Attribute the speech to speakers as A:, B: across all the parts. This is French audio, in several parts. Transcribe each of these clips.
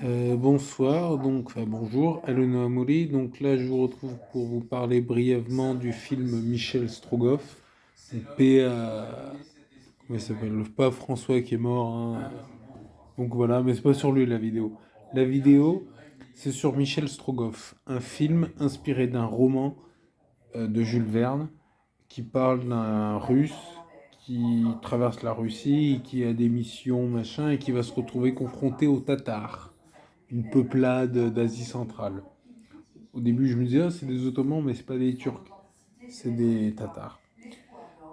A: Bonsoir, bonjour, Alona Amouri. Donc là, je vous retrouve pour vous parler brièvement du film Michel Strogoff. Donc, paix à... Comment il s'appelle? Pas François qui est mort, hein. Donc voilà, mais c'est pas sur lui la vidéo. La vidéo, c'est sur Michel Strogoff, un film inspiré d'un roman de Jules Verne qui parle d'un Russe qui traverse la Russie, qui a des missions, machin, et qui va se retrouver confronté aux Tatars, une peuplade d'Asie centrale. Au début, je me disais, ah, c'est des Ottomans, mais c'est pas des Turcs, c'est des Tatars.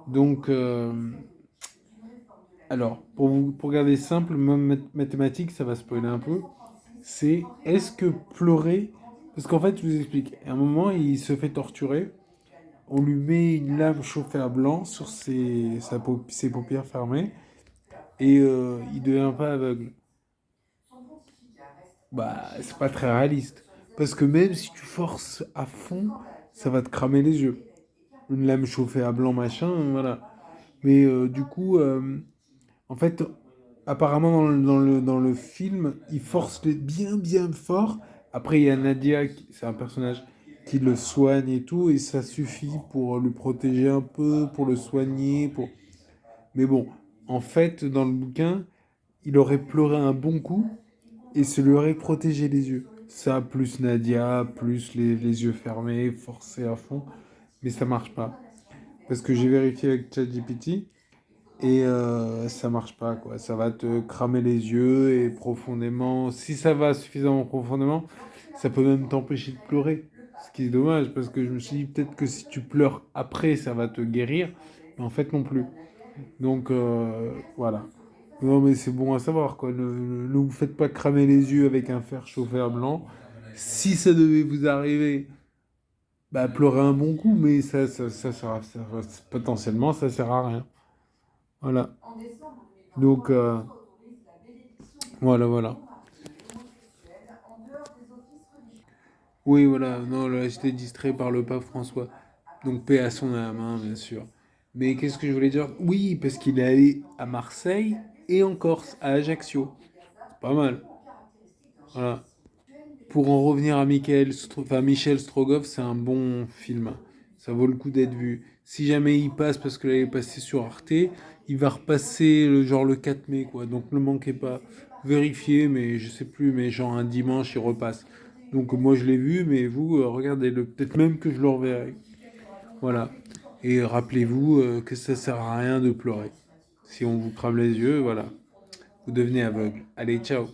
A: Donc, alors, pour garder simple, même mathématique, ça va spoiler un peu. C'est est-ce que pleurer. Parce qu'en fait, je vous explique. À un moment, il se fait torturer. On lui met une lame chauffée à blanc sur ses paupières fermées. Et il devient pas aveugle. Bah, c'est pas très réaliste. Parce que même si tu forces à fond, ça va te cramer les yeux. Une lame chauffée à blanc, machin, voilà. Mais du coup, en fait, apparemment dans le film, il force bien bien fort. Après, il y a Nadia, c'est un personnage qui le soigne et tout, et ça suffit pour le protéger un peu, pour le soigner, pour... Mais bon, en fait, dans le bouquin, il aurait pleuré un bon coup, et se lui aurait protégé les yeux. Ça, plus Nadia, plus les yeux fermés, forcés à fond, mais ça marche pas. Parce que j'ai vérifié avec ChatGPT, et ça marche pas, quoi. Ça va te cramer les yeux et profondément. Si ça va suffisamment profondément, ça peut même t'empêcher de pleurer. Ce qui est dommage parce que je me suis dit peut-être que si tu pleures après, ça va te guérir. Mais en fait, non plus. Donc voilà. Non, mais c'est bon à savoir, quoi. Ne vous faites pas cramer les yeux avec un fer chauffé à blanc. Si ça devait vous arriver, bah pleurez un bon coup, mais potentiellement, ça sert à rien. Voilà. Donc, voilà, voilà. Oui, voilà, non, là, j'étais distrait par le pape François. Donc, paix à son âme, hein, bien sûr. Mais qu'est-ce que je voulais dire? Oui, parce qu'il est allé à Marseille et en Corse, à Ajaccio. C'est pas mal. Voilà. Pour en revenir à Michel Strogoff, c'est un bon film. Ça vaut le coup d'être vu. Si jamais il passe, parce que là il est passé sur Arte, il va repasser genre le 4 mai, quoi. Donc ne manquez pas. Vérifiez, mais je sais plus, mais genre un dimanche, il repasse. Donc moi je l'ai vu, mais vous, regardez-le. Peut-être même que je le reverrai. Voilà. Et rappelez-vous que ça sert à rien de pleurer. Si on vous crame les yeux, voilà. Vous devenez aveugle. Allez, ciao.